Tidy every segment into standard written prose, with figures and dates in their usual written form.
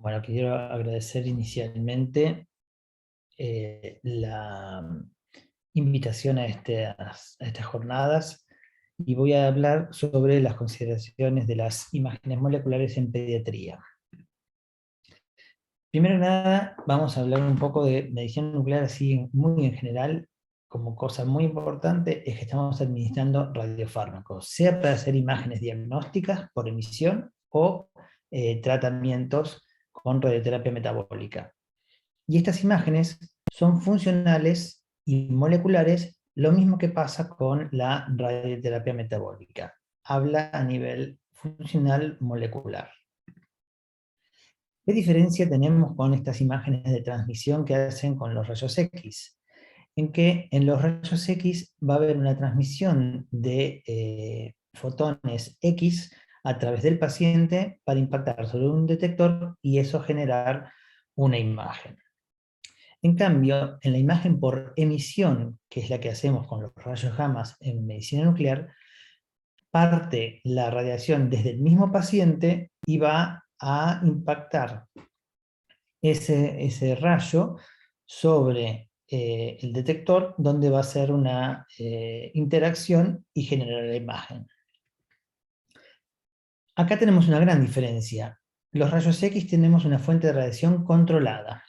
Bueno, quiero agradecer inicialmente la invitación a estas jornadas y voy a hablar sobre las consideraciones de las imágenes moleculares en pediatría. Primero que nada, vamos a hablar un poco de medicina nuclear así muy en general. Como cosa muy importante es que estamos administrando radiofármacos, sea para hacer imágenes diagnósticas por emisión o tratamientos con radioterapia metabólica. Y estas imágenes son funcionales y moleculares, lo mismo que pasa con la radioterapia metabólica. Habla a nivel funcional molecular. ¿Qué diferencia tenemos con estas imágenes de transmisión que hacen con los rayos X? En que en los rayos X va a haber una transmisión de fotones X a través del paciente para impactar sobre un detector y eso generar una imagen. En cambio, en la imagen por emisión, que es la que hacemos con los rayos gamma en medicina nuclear, parte la radiación desde el mismo paciente y va a impactar ese rayo sobre el detector, donde va a ser una interacción y generar la imagen. Acá tenemos una gran diferencia. Los rayos X tenemos una fuente de radiación controlada.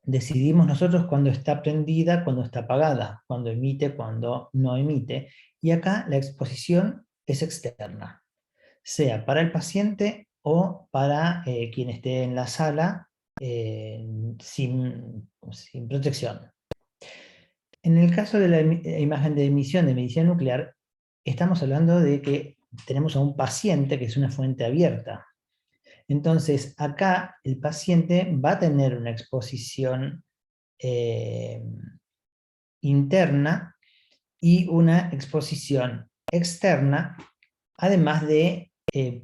Decidimos nosotros cuándo está prendida, cuándo está apagada, cuándo emite, cuándo no emite. Y acá la exposición es externa, sea para el paciente o para quien esté en la sala sin protección. En el caso de la imagen de emisión de medicina nuclear, estamos hablando de que tenemos a un paciente que es una fuente abierta. Entonces, acá el paciente va a tener una exposición interna y una exposición externa, además de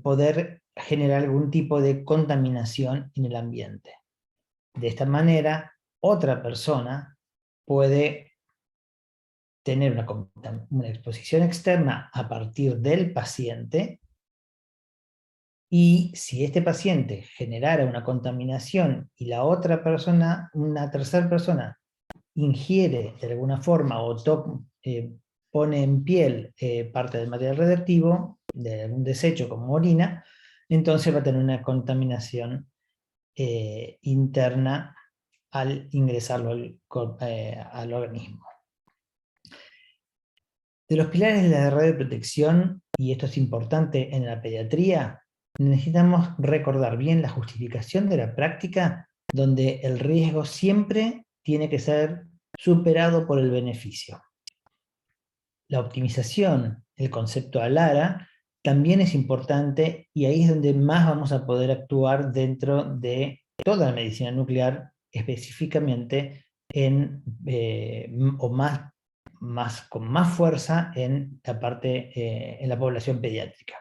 poder generar algún tipo de contaminación en el ambiente. De esta manera, otra persona puede tener una exposición externa a partir del paciente, y si este paciente generara una contaminación y la otra persona, una tercera persona, ingiere de alguna forma o pone en piel parte del material radiactivo, de algún desecho como orina, entonces va a tener una contaminación interna al ingresarlo al organismo. De los pilares de la radioprotección, y esto es importante en la pediatría, necesitamos recordar bien la justificación de la práctica, donde el riesgo siempre tiene que ser superado por el beneficio. La optimización, el concepto ALARA, también es importante y ahí es donde más vamos a poder actuar dentro de toda la medicina nuclear, específicamente con más fuerza en la parte, en la población pediátrica.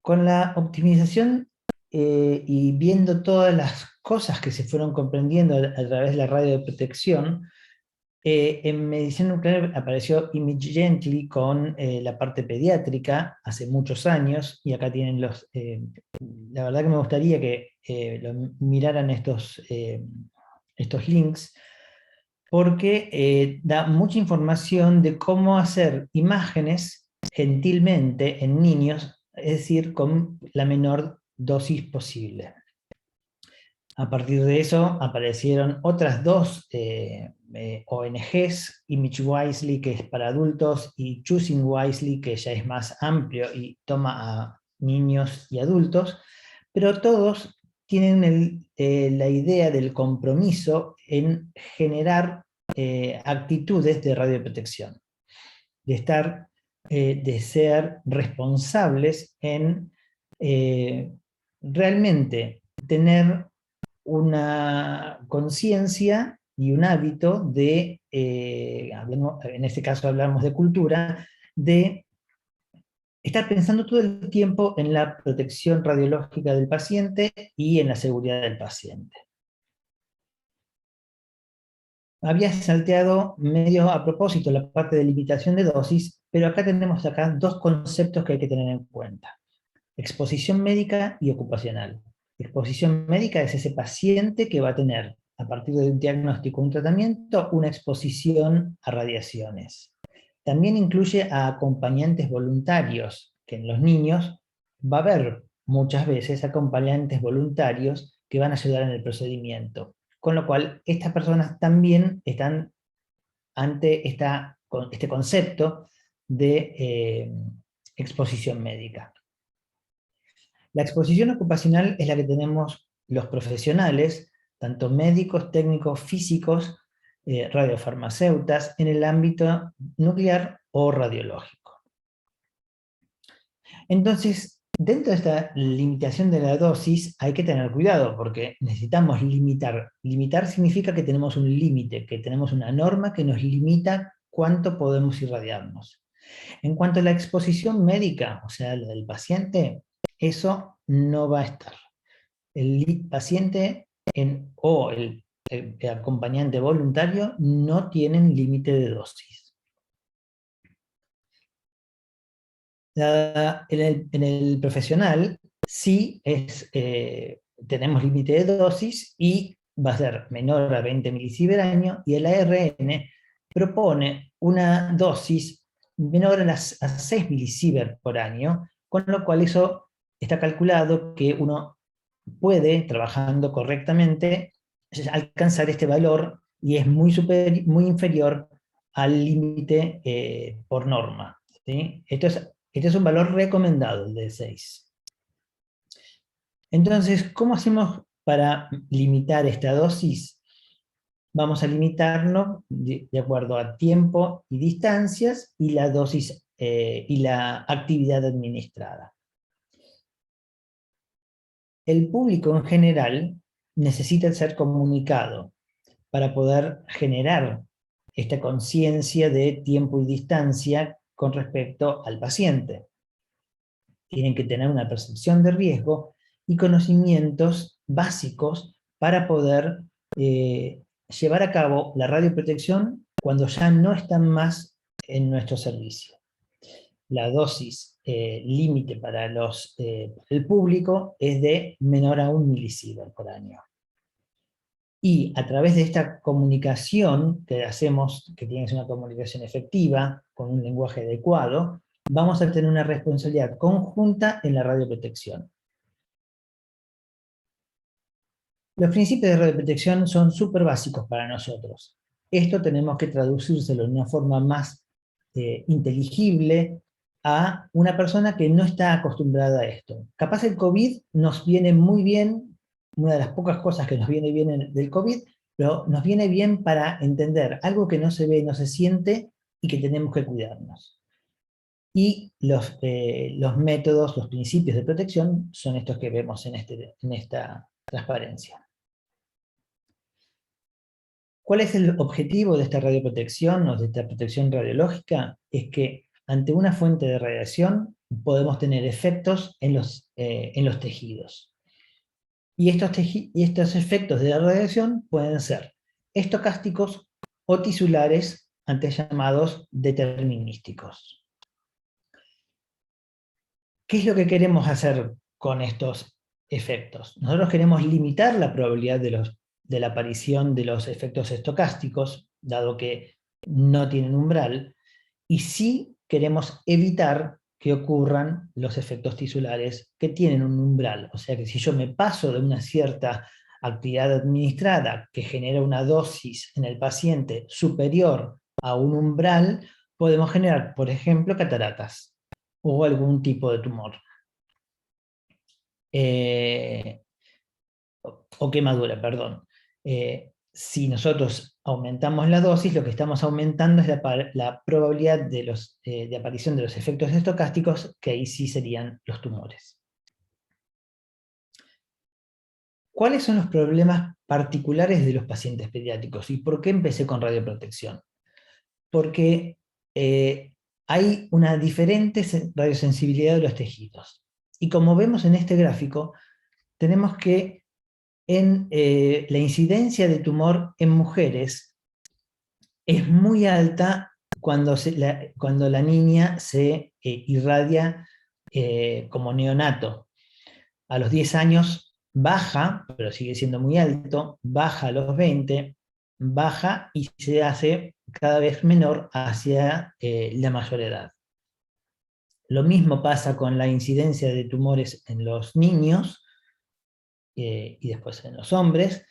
Con la optimización y viendo todas las cosas que se fueron comprendiendo a través de la radioprotección, en medicina nuclear apareció Image Gently con la parte pediátrica hace muchos años, y acá tienen la verdad que me gustaría que miraran estos links, porque da mucha información de cómo hacer imágenes gentilmente en niños, es decir, con la menor dosis posible. A partir de eso aparecieron otras dos ONGs, Image Wisely, que es para adultos, y Choosing Wisely, que ya es más amplio y toma a niños y adultos, pero todos tienen la idea del compromiso en generar actitudes de radioprotección, de ser responsables en realmente tener una conciencia y un hábito de, en este caso hablamos de cultura, de estar pensando todo el tiempo en la protección radiológica del paciente y en la seguridad del paciente. Había salteado medio a propósito la parte de limitación de dosis, pero acá tenemos dos conceptos que hay que tener en cuenta. exposición médica y ocupacional. Exposición médica es ese paciente que va a tener, a partir de un diagnóstico o un tratamiento, una exposición a radiaciones. También incluye a acompañantes voluntarios, que en los niños va a haber muchas veces acompañantes voluntarios que van a ayudar en el procedimiento. Con lo cual, estas personas también están ante este concepto de exposición médica. La exposición ocupacional es la que tenemos los profesionales, tanto médicos, técnicos, físicos, radiofarmacéutas, en el ámbito nuclear o radiológico. Entonces, dentro de esta limitación de la dosis hay que tener cuidado, porque necesitamos limitar. Limitar significa que tenemos un límite, que tenemos una norma que nos limita cuánto podemos irradiarnos. En cuanto a la exposición médica, o sea, la del paciente, eso no va a estar. El paciente o el acompañante voluntario no tienen límite de dosis. En el profesional sí tenemos límite de dosis y va a ser menor a 20 milisievert año, y el ARN propone una dosis menor a 6 milisievert por año, con lo cual eso está calculado que uno puede, trabajando correctamente, alcanzar este valor, y es muy inferior al límite por norma, ¿sí? Este es un valor recomendado, el de 6. Entonces, ¿cómo hacemos para limitar esta dosis? Vamos a limitarnos de acuerdo a tiempo y distancias y la dosis y la actividad administrada. El público en general necesita ser comunicado para poder generar esta conciencia de tiempo y distancia con respecto al paciente. Tienen que tener una percepción de riesgo y conocimientos básicos para poder llevar a cabo la radioprotección cuando ya no están más en nuestro servicio. La dosis límite para el público es de menor a 1 milisievert por año. Y a través de esta comunicación que hacemos, que tiene que ser una comunicación efectiva, con un lenguaje adecuado, vamos a tener una responsabilidad conjunta en la radioprotección. Los principios de radioprotección son súper básicos para nosotros. Esto tenemos que traducírselo de una forma más inteligible a una persona que no está acostumbrada a esto. Capaz el COVID nos viene muy bien, una de las pocas cosas que nos viene bien del COVID, pero nos viene bien para entender algo que no se ve, no se siente, y que tenemos que cuidarnos. Y los métodos, los principios de protección son estos que vemos en esta transparencia. ¿Cuál es el objetivo de esta radioprotección o de esta protección radiológica? Es que ante una fuente de radiación podemos tener efectos en los tejidos. Y estos efectos de la radiación pueden ser estocásticos o tisulares, antes llamados determinísticos. ¿Qué es lo que queremos hacer con estos efectos? Nosotros queremos limitar la probabilidad de la aparición de los efectos estocásticos, dado que no tienen umbral, y sí queremos evitar que ocurran los efectos tisulares que tienen un umbral. O sea que si yo me paso de una cierta actividad administrada que genera una dosis en el paciente superior a un umbral, podemos generar, por ejemplo, cataratas o algún tipo de tumor. O quemadura, perdón. Si nosotros aumentamos la dosis, lo que estamos aumentando es la probabilidad de aparición de los efectos estocásticos, que ahí sí serían los tumores. ¿Cuáles son los problemas particulares de los pacientes pediátricos? ¿Y por qué empecé con radioprotección? Porque hay una diferente radiosensibilidad de los tejidos. Y como vemos en este gráfico, tenemos que la incidencia de tumor en mujeres es muy alta cuando la niña se irradia como neonato. A los 10 años baja, pero sigue siendo muy alto, baja a los 20, baja y se hace cada vez menor hacia la mayor edad. Lo mismo pasa con la incidencia de tumores en los niños y después en los hombres,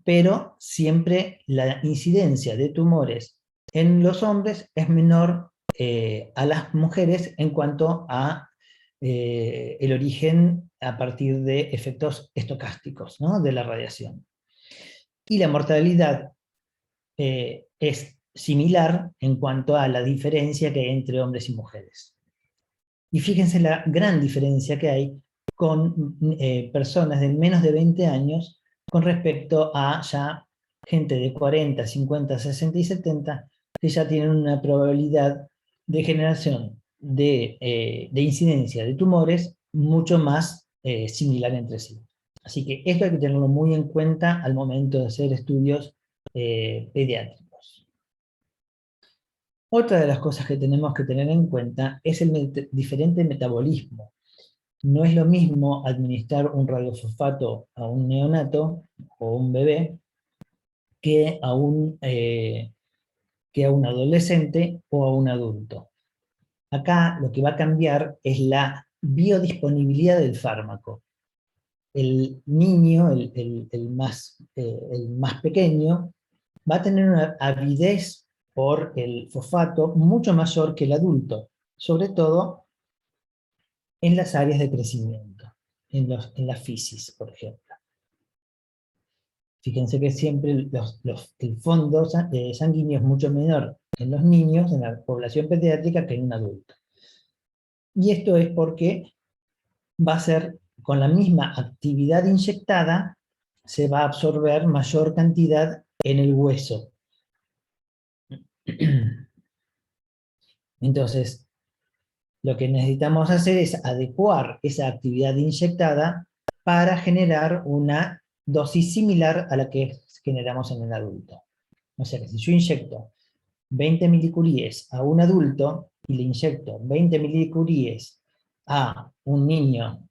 pero siempre la incidencia de tumores en los hombres es menor a las mujeres en cuanto a el origen a partir de efectos estocásticos, ¿no?, de la radiación. Y la mortalidad es similar en cuanto a la diferencia que hay entre hombres y mujeres. Y fíjense la gran diferencia que hay con personas de menos de 20 años con respecto a ya gente de 40, 50, 60 y 70 que ya tienen una probabilidad de generación de incidencia de tumores mucho más similar entre sí. Así que esto hay que tenerlo muy en cuenta al momento de hacer estudios pediátricos. Otra de las cosas que tenemos que tener en cuenta es el diferente metabolismo. No es lo mismo administrar un radiofosfato a un neonato o un bebé que a un adolescente o a un adulto. Acá lo que va a cambiar es la biodisponibilidad del fármaco. El niño, el más pequeño, va a tener una avidez por el fosfato mucho mayor que el adulto, sobre todo en las áreas de crecimiento, en la fisis, por ejemplo. Fíjense que siempre el fondo sanguíneo es mucho menor en los niños, en la población pediátrica, que en un adulto. Y esto es porque va a ser con la misma actividad inyectada, se va a absorber mayor cantidad en el hueso. Entonces, lo que necesitamos hacer es adecuar esa actividad inyectada para generar una dosis similar a la que generamos en el adulto. O sea que si yo inyecto 20 milicuríes a un adulto y le inyecto 20 milicuríes a un niño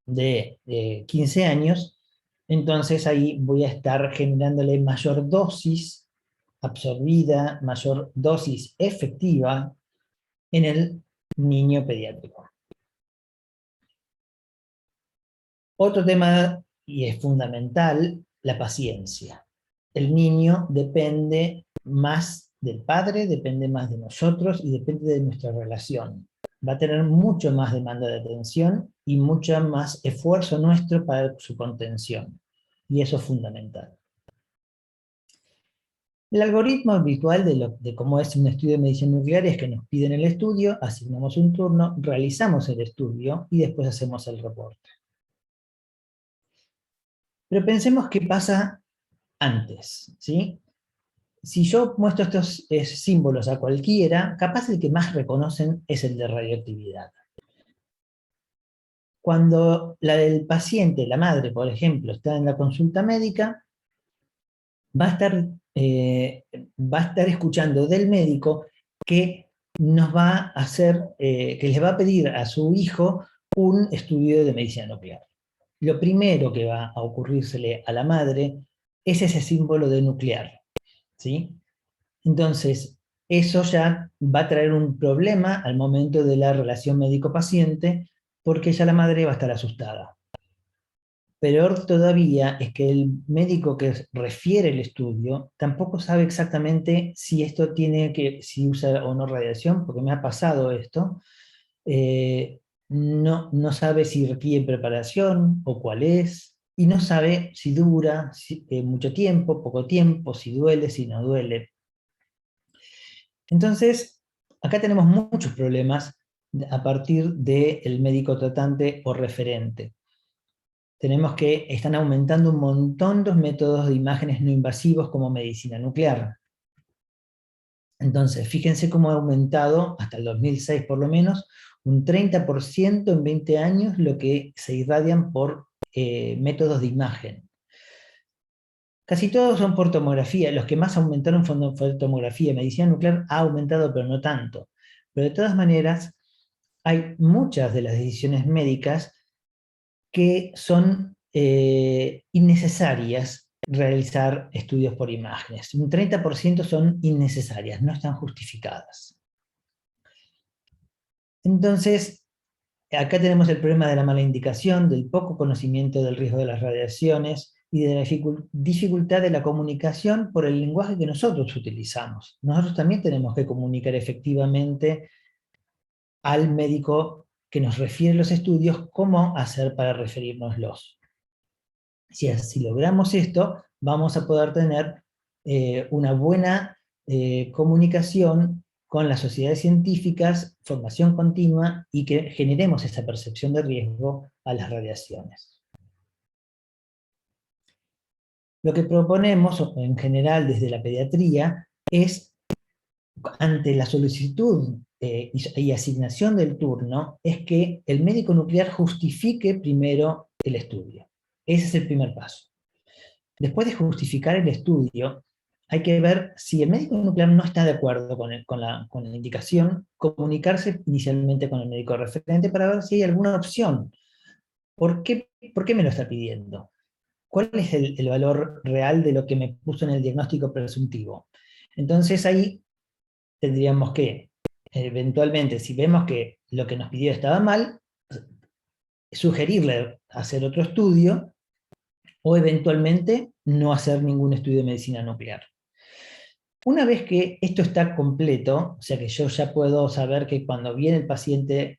de 15 años, entonces ahí voy a estar generándole mayor dosis absorbida, mayor dosis efectiva en el niño pediátrico. Otro tema, y es fundamental, la paciencia. El niño depende más del padre, depende más de nosotros y depende de nuestra relación. Va a tener mucho más demanda de atención y mucho más esfuerzo nuestro para su contención. Y eso es fundamental. El algoritmo habitual de cómo es un estudio de medición nuclear es que nos piden el estudio, asignamos un turno, realizamos el estudio y después hacemos el reporte. Pero pensemos qué pasa antes, ¿sí? Si yo muestro estos símbolos a cualquiera, capaz el que más reconocen es el de radioactividad. Cuando el paciente, la madre, por ejemplo, está en la consulta médica, va a estar escuchando del médico que nos va a hacer, que les va a pedir a su hijo un estudio de medicina nuclear. Lo primero que va a ocurrírsele a la madre es ese símbolo de nuclear, ¿sí? Entonces, eso ya va a traer un problema al momento de la relación médico-paciente, porque ya la madre va a estar asustada. Peor todavía es que el médico que refiere el estudio tampoco sabe exactamente si esto si usa o no radiación, porque me ha pasado esto. No sabe si requiere preparación o cuál es, y no sabe si dura mucho tiempo, poco tiempo, si duele, si no duele. Entonces, acá tenemos muchos problemas a partir del médico tratante o referente. Tenemos que están aumentando un montón los métodos de imágenes no invasivos como medicina nuclear. Entonces, fíjense cómo ha aumentado, hasta el 2006 por lo menos, un 30% en 20 años lo que se irradian por métodos de imagen. Casi todos son por tomografía, los que más aumentaron fue tomografía. Medicina nuclear ha aumentado, pero no tanto. Pero de todas maneras, hay muchas de las decisiones médicas que son innecesarias realizar estudios por imágenes. Un 30% son innecesarias, no están justificadas. Entonces, acá tenemos el problema de la mala indicación, del poco conocimiento del riesgo de las radiaciones y de la dificultad de la comunicación por el lenguaje que nosotros utilizamos. Nosotros también tenemos que comunicar efectivamente al médico que nos refiere los estudios cómo hacer para referírnoslos. Si logramos esto, vamos a poder tener una buena comunicación con las sociedades científicas, formación continua, y que generemos esa percepción de riesgo a las radiaciones. Lo que proponemos, en general desde la pediatría, es, ante la solicitud y asignación del turno, es que el médico nuclear justifique primero el estudio. Ese es el primer paso. Después de justificar el estudio, hay que ver si el médico nuclear no está de acuerdo con la indicación, comunicarse inicialmente con el médico referente para ver si hay alguna opción. ¿Por qué me lo está pidiendo? ¿Cuál es el valor real de lo que me puso en el diagnóstico presuntivo? Entonces ahí tendríamos que, eventualmente, si vemos que lo que nos pidió estaba mal, sugerirle hacer otro estudio, o eventualmente no hacer ningún estudio de medicina nuclear. Una vez que esto está completo, o sea que yo ya puedo saber que cuando viene el paciente,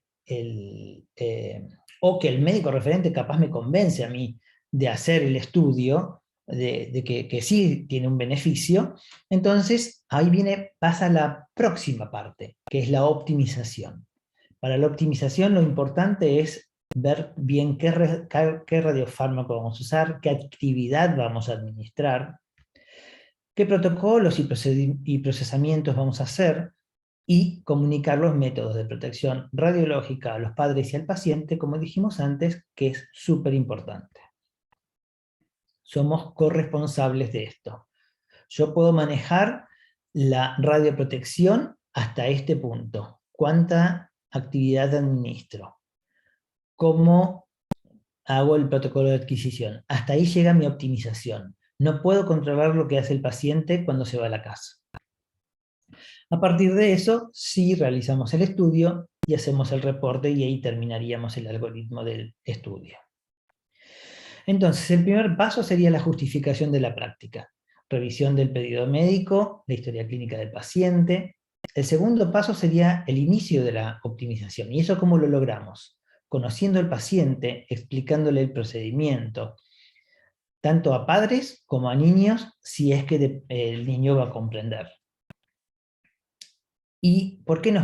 o que el médico referente capaz me convence a mí de hacer el estudio, de que sí tiene un beneficio, entonces ahí pasa la próxima parte, que es la optimización. Para la optimización lo importante es ver bien qué radiofármaco vamos a usar, qué actividad vamos a administrar, qué protocolos y procesamientos vamos a hacer, y comunicar los métodos de protección radiológica a los padres y al paciente, como dijimos antes, que es súper importante. Somos corresponsables de esto. Yo puedo manejar la radioprotección hasta este punto. ¿Cuánta actividad administro? ¿Cómo hago el protocolo de adquisición? Hasta ahí llega mi optimización. No puedo controlar lo que hace el paciente cuando se va a la casa. A partir de eso, sí realizamos el estudio y hacemos el reporte, y ahí terminaríamos el algoritmo del estudio. Entonces, el primer paso sería la justificación de la práctica. Revisión del pedido médico, la historia clínica del paciente. El segundo paso sería el inicio de la optimización. ¿Y eso cómo lo logramos? Conociendo al paciente, explicándole el procedimiento, tanto a padres como a niños, si es que el niño va a comprender. ¿Y por qué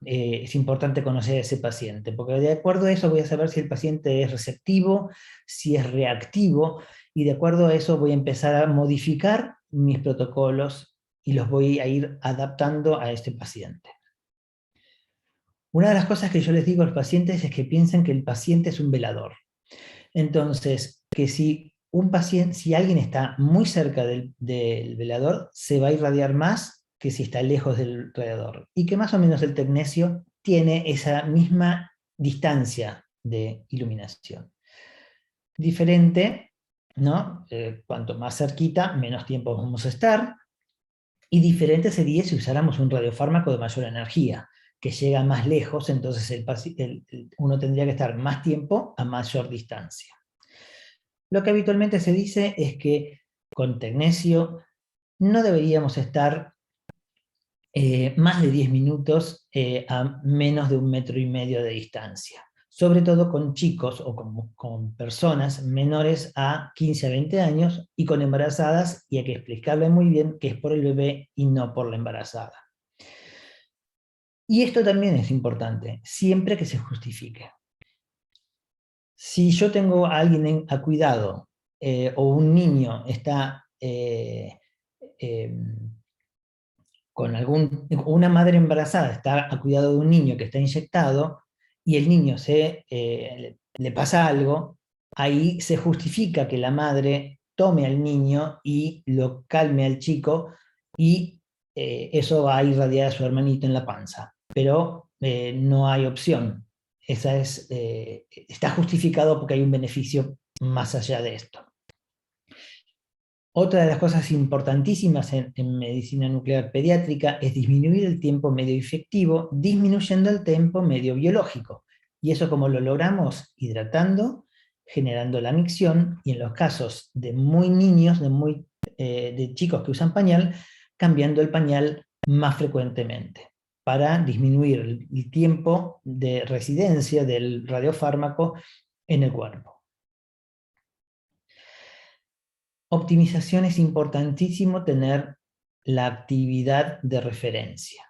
es importante conocer a ese paciente? Porque de acuerdo a eso voy a saber si el paciente es receptivo, si es reactivo, y de acuerdo a eso voy a empezar a modificar mis protocolos y los voy a ir adaptando a este paciente. Una de las cosas que yo les digo a los pacientes es que piensen que el paciente es un velador. Entonces, que si alguien está muy cerca del velador, se va a irradiar más que si está lejos del radiador, y que más o menos el tecnecio tiene esa misma distancia de iluminación. Diferente, ¿no? Cuanto más cerquita, menos tiempo vamos a estar, y diferente sería si usáramos un radiofármaco de mayor energía, que llega más lejos, entonces uno tendría que estar más tiempo a mayor distancia. Lo que habitualmente se dice es que con tecnecio no deberíamos estar más de 10 minutos a menos de 1,5 metros de distancia. Sobre todo con chicos o con personas menores a 15 a 20 años y con embarazadas, y hay que explicarle muy bien que es por el bebé y no por la embarazada. Y esto también es importante, siempre que se justifique. Si yo tengo a alguien a cuidado o un niño está una madre embarazada está a cuidado de un niño que está inyectado y el niño le pasa algo, ahí se justifica que la madre tome al niño y lo calme al chico, y eso va a irradiar a su hermanito en la panza. Pero no hay opción. Está justificado porque hay un beneficio más allá de esto. Otra de las cosas importantísimas en medicina nuclear pediátrica es disminuir el tiempo medio efectivo, disminuyendo el tiempo medio biológico. ¿Y eso cómo lo logramos? Hidratando, generando la micción, y en los casos de muy niños, de chicos que usan pañal, cambiando el pañal más frecuentemente para disminuir el tiempo de residencia del radiofármaco en el cuerpo. Optimización, es importantísimo tener la actividad de referencia.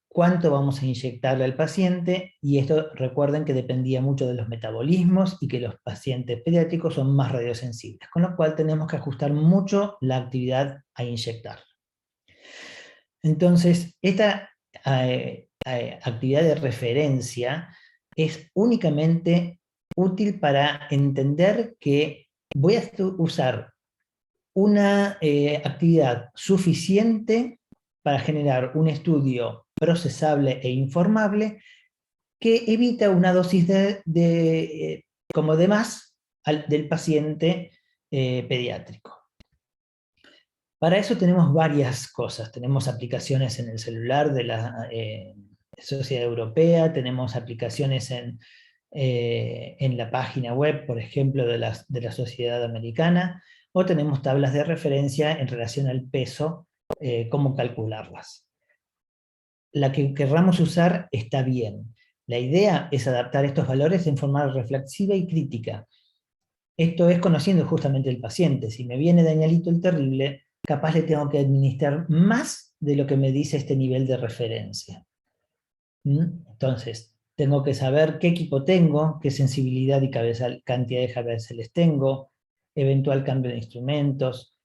¿Cuánto vamos a inyectarle al paciente? Y esto recuerden que dependía mucho de los metabolismos y que los pacientes pediátricos son más radiosensibles, con lo cual tenemos que ajustar mucho la actividad a inyectar. Entonces, esta actividad de referencia es únicamente útil para entender que voy a usar una actividad suficiente para generar un estudio procesable e informable que evita una dosis como de más del paciente pediátrico. Para eso tenemos varias cosas. Tenemos aplicaciones en el celular de la Sociedad Europea, tenemos aplicaciones en la página web, por ejemplo, de la Sociedad Americana, o tenemos tablas de referencia en relación al peso, cómo calcularlas. La que querramos usar está bien. La idea es adaptar estos valores en forma reflexiva y crítica. Esto es conociendo justamente el paciente. Si me viene Danielito el Terrible, capaz le tengo que administrar más de lo que me dice este nivel de referencia. Entonces, tengo que saber qué equipo tengo, qué sensibilidad y cantidad de cabezales tengo, eventual cambio de instrumentos.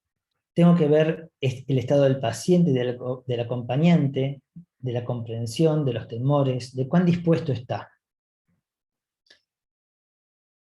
Tengo que ver el estado del paciente, del acompañante, de la comprensión, de los temores, de cuán dispuesto está.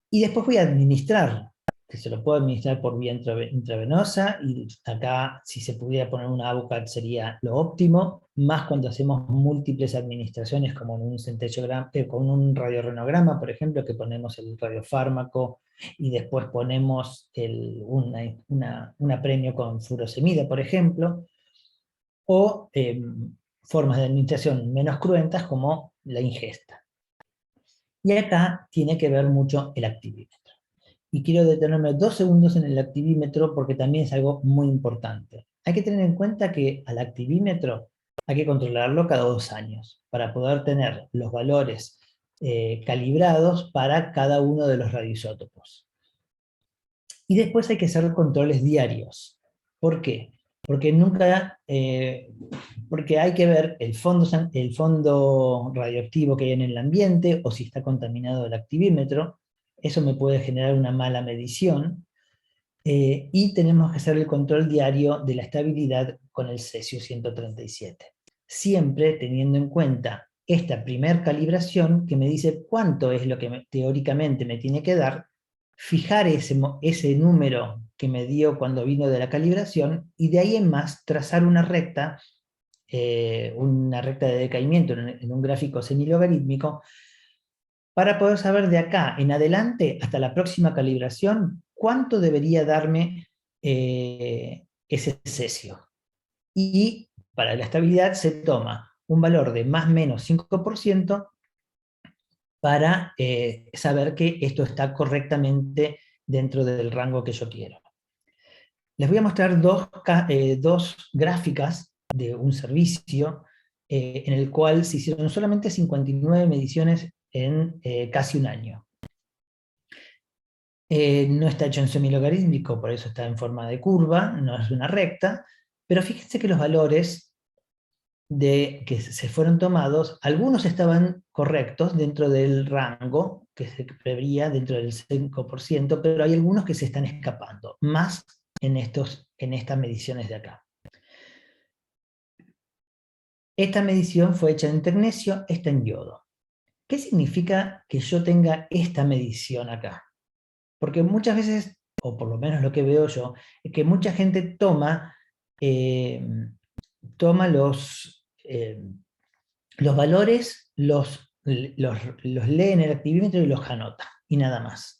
Y después voy a administrar, que se lo puedo administrar por vía intravenosa, y acá si se pudiera poner una AUCAT sería lo óptimo, más cuando hacemos múltiples administraciones como en un con un radiorenograma, por ejemplo, que ponemos el radiofármaco y después ponemos un apremio con furosemida, por ejemplo, o formas de administración menos cruentas como la ingesta. Y acá tiene que ver mucho el activímetro. Y quiero detenerme 2 segundos en el activímetro porque también es algo muy importante. Hay que tener en cuenta que al activímetro hay que controlarlo cada 2 años para poder tener los valores calibrados para cada uno de los radioisótopos. Y después hay que hacer controles diarios. ¿Por qué? Porque porque hay que ver el fondo radioactivo que hay en el ambiente o si está contaminado el activímetro. Eso me puede generar una mala medición. Y tenemos que hacer el control diario de la estabilidad con el cesio 137. Siempre teniendo en cuenta esta primer calibración que me dice cuánto es lo que teóricamente me tiene que dar, fijar ese número que me dio cuando vino de la calibración, y de ahí en más trazar una recta de decaimiento en un gráfico semilogarítmico, para poder saber de acá en adelante, hasta la próxima calibración, cuánto debería darme ese cesio. Y para la estabilidad se toma un valor de más o menos 5% para saber que esto está correctamente dentro del rango que yo quiero. Les voy a mostrar dos gráficas de un servicio en el cual se hicieron solamente 59 mediciones en casi un año. No está hecho en semilogarítmico, por eso está en forma de curva, no es una recta, pero fíjense que los valores que se fueron tomados, algunos estaban correctos dentro del rango que se preveía dentro del 5%, pero hay algunos que se están escapando, más en estas mediciones de acá. Esta medición fue hecha en tecnecio, esta en yodo. ¿Qué significa que yo tenga esta medición acá? Porque muchas veces, o por lo menos lo que veo yo, es que mucha gente toma Los valores los lee en el activímetro y los anota, y nada más.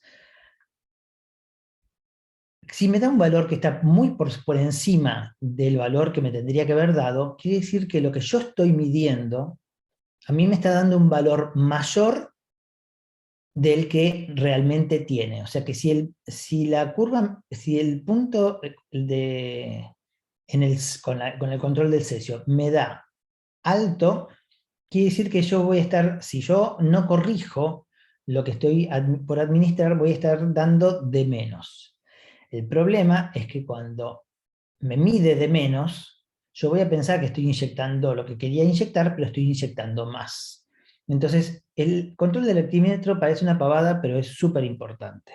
Si me da un valor que está muy por encima del valor que me tendría que haber dado, quiere decir que lo que yo estoy midiendo, a mí me está dando un valor mayor del que realmente tiene. O sea que si la curva, si el punto con el control del cesio me da alto, quiere decir que yo voy a estar, si yo no corrijo lo que estoy por administrar, voy a estar dando de menos. El problema es que cuando me mide de menos, yo voy a pensar que estoy inyectando lo que quería inyectar, pero estoy inyectando más. Entonces, el control del actímetro parece una pavada, pero es súper importante.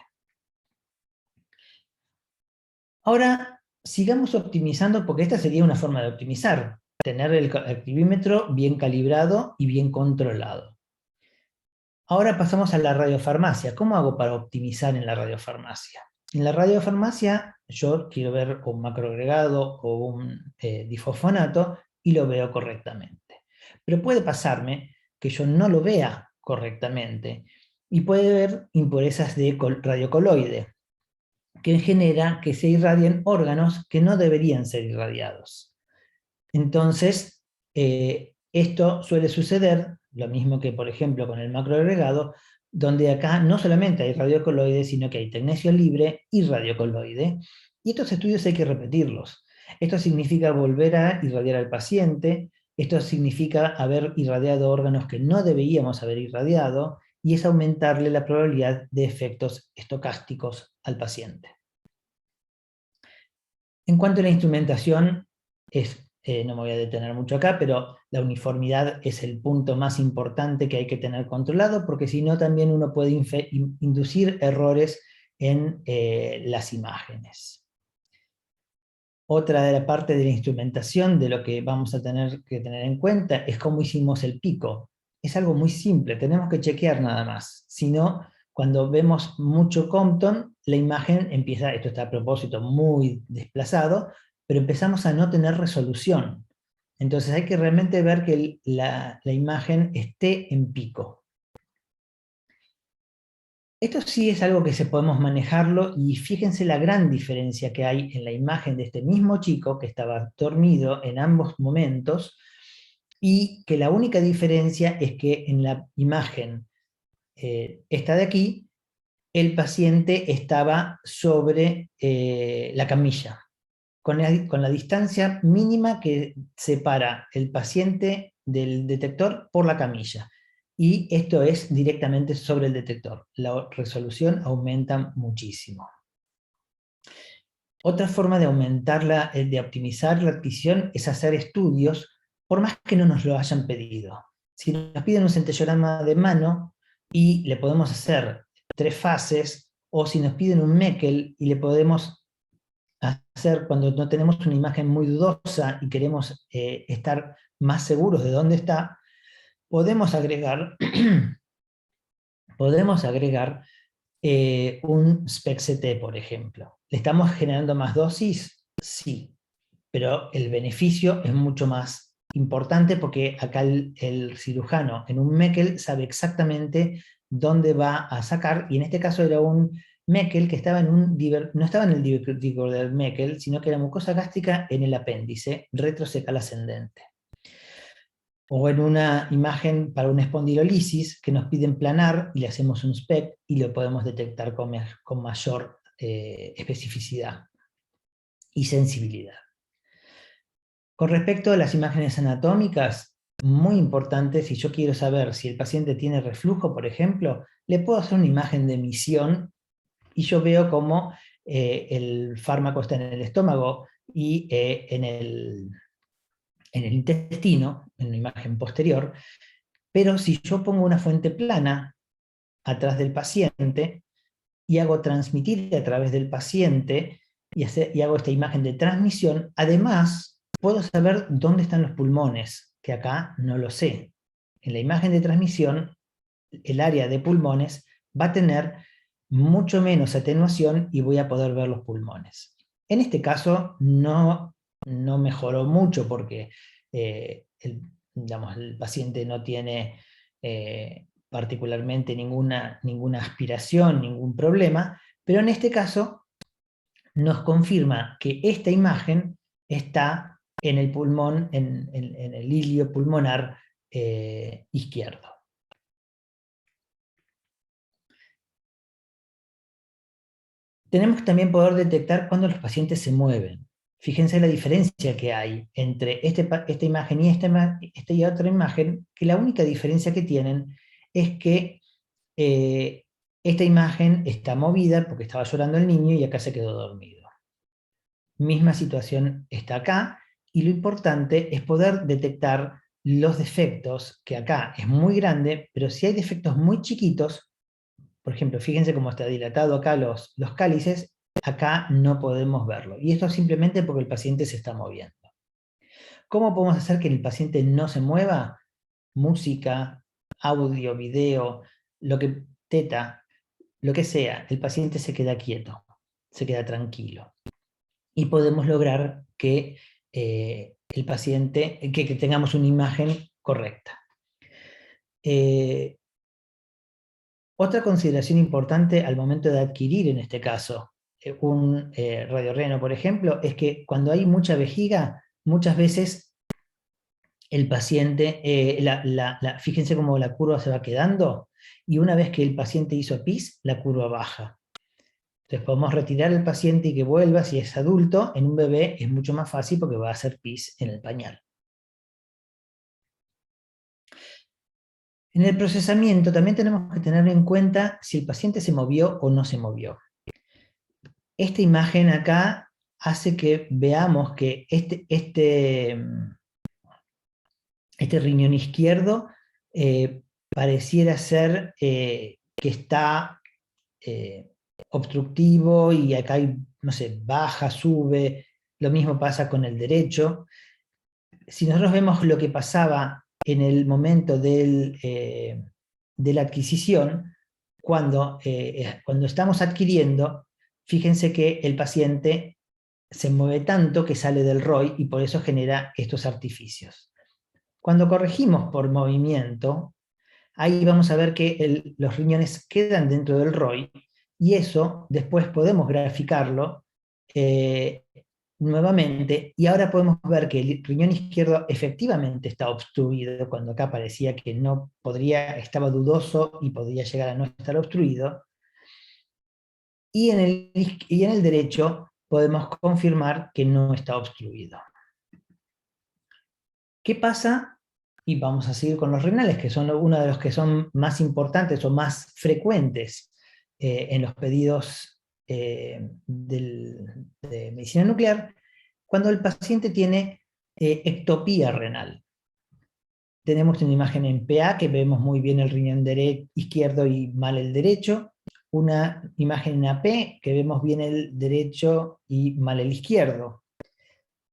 Ahora, sigamos optimizando, porque esta sería una forma de optimizar, tener el activímetro bien calibrado y bien controlado. Ahora pasamos a la radiofarmacia. ¿Cómo hago para optimizar en la radiofarmacia? En la radiofarmacia yo quiero ver un macroagregado o un difosfonato y lo veo correctamente. Pero puede pasarme que yo no lo vea correctamente y puede haber impurezas de radiocoloide, que genera que se irradien órganos que no deberían ser irradiados. Entonces, esto suele suceder, lo mismo que por ejemplo con el macroagregado, donde acá no solamente hay radiocoloide, sino que hay tecnesio libre y radiocoloide. Y estos estudios hay que repetirlos. Esto significa volver a irradiar al paciente, esto significa haber irradiado órganos que no deberíamos haber irradiado, y es aumentarle la probabilidad de efectos estocásticos al paciente. En cuanto a la instrumentación, no me voy a detener mucho acá, pero la uniformidad es el punto más importante que hay que tener controlado, porque si no también uno puede inducir errores en las imágenes. Otra de la parte de la instrumentación de lo que vamos a tener que tener en cuenta es cómo hicimos el pico. Es algo muy simple, tenemos que chequear nada más. Si no, cuando vemos mucho Compton, la imagen empieza, esto está a propósito muy desplazado, pero empezamos a no tener resolución. Entonces hay que realmente ver que la imagen esté en pico. Esto sí es algo que se podemos manejarlo, y fíjense la gran diferencia que hay en la imagen de este mismo chico que estaba dormido en ambos momentos, y que la única diferencia es que en la imagen esta de aquí, el paciente estaba sobre la camilla, con la distancia mínima que separa el paciente del detector por la camilla. Y esto es directamente sobre el detector. La resolución aumenta muchísimo. Otra forma de de optimizar la adquisición es hacer estudios, por más que no nos lo hayan pedido. Si nos piden un centellograma de mano y le podemos hacer 3 fases, o si nos piden un Meckel y le podemos hacer, cuando no tenemos una imagen muy dudosa y queremos estar más seguros de dónde está, podemos agregar, podemos agregar un SPECT, por ejemplo. ¿Le estamos generando más dosis? Sí, pero el beneficio es mucho más importante, porque acá el cirujano en un Meckel sabe exactamente dónde va a sacar, y en este caso era un Meckel que estaba no estaba en el divertículo del Meckel, sino que era mucosa gástrica en el apéndice retrocecal ascendente. O en una imagen para una espondilolisis que nos piden planar y le hacemos un SPECT y lo podemos detectar con mayor especificidad y sensibilidad. Con respecto a las imágenes anatómicas, muy importante, si yo quiero saber si el paciente tiene reflujo, por ejemplo, le puedo hacer una imagen de emisión y yo veo cómo el fármaco está en el estómago y en el intestino, en una imagen posterior. Pero si yo pongo una fuente plana atrás del paciente y hago transmitir a través del paciente y hago esta imagen de transmisión, además puedo saber dónde están los pulmones, que acá no lo sé. En la imagen de transmisión, el área de pulmones va a tener mucho menos atenuación y voy a poder ver los pulmones. En este caso no mejoró mucho, porque digamos, el paciente no tiene particularmente ninguna aspiración, ningún problema, pero en este caso nos confirma que esta imagen está en el pulmón, en el ilio pulmonar izquierdo. Tenemos que también poder detectar cuando los pacientes se mueven. Fíjense la diferencia que hay entre esta imagen y esta y otra imagen, que la única diferencia que tienen es que esta imagen está movida porque estaba llorando el niño y acá se quedó dormido. Misma situación está acá, y lo importante es poder detectar los defectos, que acá es muy grande, pero si hay defectos muy chiquitos, por ejemplo, fíjense cómo está dilatado acá los cálices, acá no podemos verlo. Y esto es simplemente porque el paciente se está moviendo. ¿Cómo podemos hacer que el paciente no se mueva? Música, audio, video, teta, lo que sea, el paciente se queda quieto, se queda tranquilo. Y podemos lograr que el paciente, que tengamos una imagen correcta. Otra consideración importante al momento de adquirir, en este caso, un radiorreno, por ejemplo, es que cuando hay mucha vejiga, muchas veces el paciente, fíjense cómo la curva se va quedando, y una vez que el paciente hizo pis, la curva baja. Entonces podemos retirar al paciente y que vuelva, si es adulto. En un bebé es mucho más fácil porque va a hacer pis en el pañal. En el procesamiento también tenemos que tener en cuenta si el paciente se movió o no se movió. Esta imagen acá hace que veamos que este riñón izquierdo pareciera ser que está obstructivo, y acá hay, no sé, baja, sube. Lo mismo pasa con el derecho. Si nosotros vemos lo que pasaba en el momento de la adquisición, cuando estamos adquiriendo, fíjense que el paciente se mueve tanto que sale del ROI y por eso genera estos artificios. Cuando corregimos por movimiento, ahí vamos a ver que los riñones quedan dentro del ROI, y eso después podemos graficarlo nuevamente, y ahora podemos ver que el riñón izquierdo efectivamente está obstruido, cuando acá parecía que no podría, estaba dudoso y podría llegar a no estar obstruido, y en el derecho podemos confirmar que no está obstruido. ¿Qué pasa? Y vamos a seguir con los renales, que son uno de los que son más importantes o más frecuentes en los pedidos de medicina nuclear, cuando el paciente tiene ectopía renal. Tenemos una imagen en PA que vemos muy bien el riñón izquierdo y mal el derecho, una imagen en AP que vemos bien el derecho y mal el izquierdo.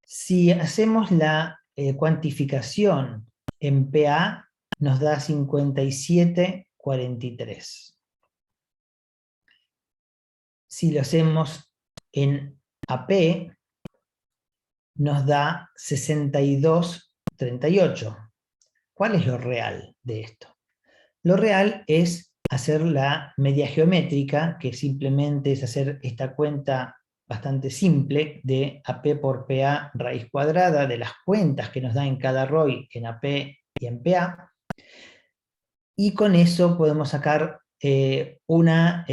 Si hacemos la cuantificación en PA, nos da 57,43. Si lo hacemos en AP, nos da 62,38. ¿Cuál es lo real de esto? Lo real es hacer la media geométrica, que simplemente es hacer esta cuenta bastante simple de AP por PA raíz cuadrada de las cuentas que nos da en cada ROI en AP y en PA, y con eso podemos sacar una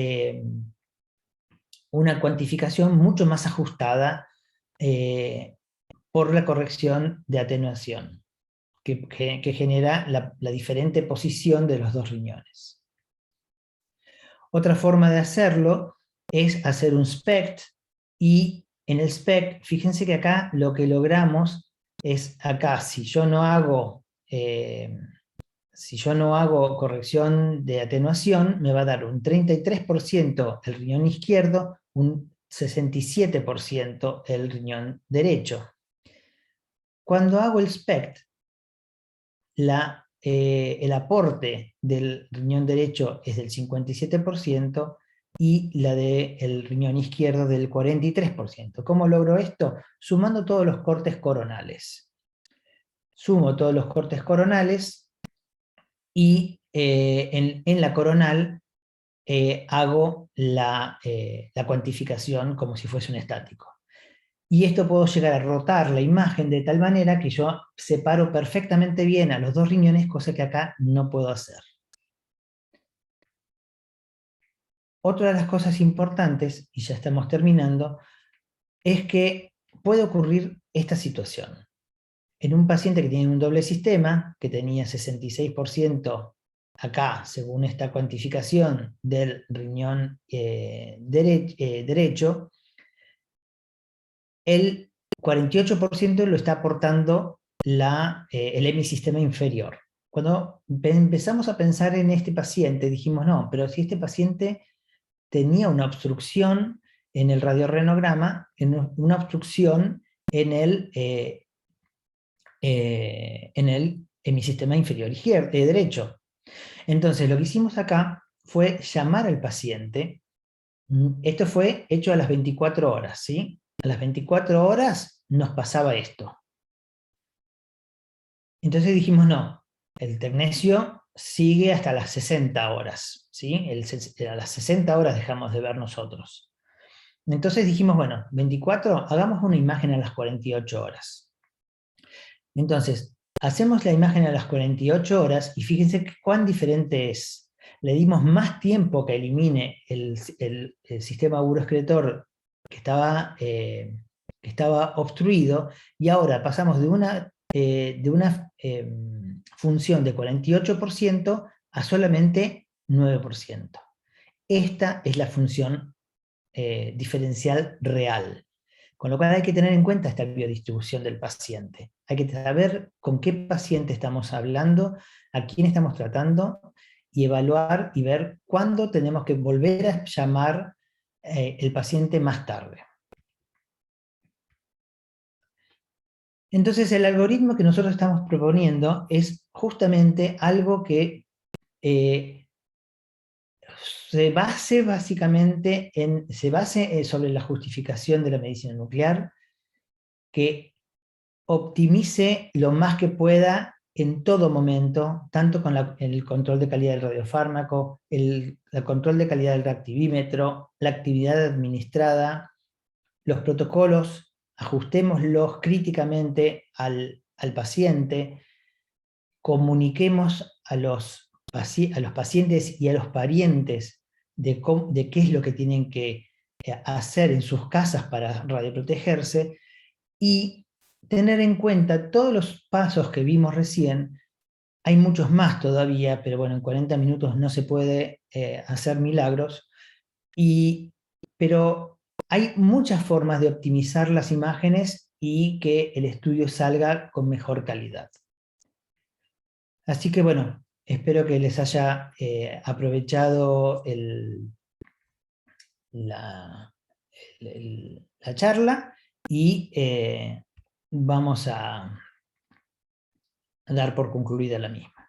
cuantificación mucho más ajustada por la corrección de atenuación que genera la diferente posición de los dos riñones. Otra forma de hacerlo es hacer un SPECT, y en el SPECT, fíjense que acá lo que logramos es, acá, si yo no hago corrección de atenuación, me va a dar un 33% el riñón izquierdo, un 67% el riñón derecho. Cuando hago el SPECT, el aporte del riñón derecho es del 57% y la del riñón izquierdo del 43%. ¿Cómo logro esto? Sumando todos los cortes coronales. sumo todos los cortes coronales y en la coronal hago la cuantificación como si fuese un estático. Y esto puedo llegar a rotar la imagen de tal manera que yo separo perfectamente bien a los dos riñones, cosa que acá no puedo hacer. Otra de las cosas importantes, y ya estamos terminando, es que puede ocurrir esta situación. En un paciente que tiene un doble sistema, que tenía 66% acá, según esta cuantificación del riñón derecho, el 48% lo está aportando el hemisistema inferior. Cuando empezamos a pensar en este paciente, dijimos, no, pero si este paciente tenía una obstrucción en el radiorrenograma, una obstrucción en el hemisistema inferior derecho. Entonces, lo que hicimos acá fue llamar al paciente. Esto fue hecho a las 24 horas, ¿sí? A las 24 horas nos pasaba esto. Entonces dijimos, no, el tecnesio sigue hasta las 60 horas, ¿sí? A las 60 horas dejamos de ver nosotros. Entonces dijimos, bueno, 24, hagamos una imagen a las 48 horas. Entonces, hacemos la imagen a las 48 horas y fíjense cuán diferente es. Le dimos más tiempo que elimine el sistema uroescletor que estaba obstruido, y ahora pasamos de una función de 48% a solamente 9%. Esta es la función diferencial real. Con lo cual hay que tener en cuenta esta biodistribución del paciente. Hay que saber con qué paciente estamos hablando, a quién estamos tratando, y evaluar y ver cuándo tenemos que volver a llamar el paciente más tarde. Entonces el algoritmo que nosotros estamos proponiendo es justamente algo que se base básicamente sobre la justificación de la medicina nuclear, que optimice lo más que pueda en todo momento, tanto con el control de calidad del radiofármaco, el control de calidad del reactivímetro, la actividad administrada, los protocolos, ajustémoslos críticamente al paciente, comuniquemos a los pacientes y a los parientes de qué es lo que tienen que hacer en sus casas para radioprotegerse, y tener en cuenta todos los pasos que vimos recién. Hay muchos más todavía, pero bueno, en 40 minutos no se puede hacer milagros, pero hay muchas formas de optimizar las imágenes y que el estudio salga con mejor calidad. Así que bueno, espero que les haya aprovechado la charla, y vamos a dar por concluida la misma.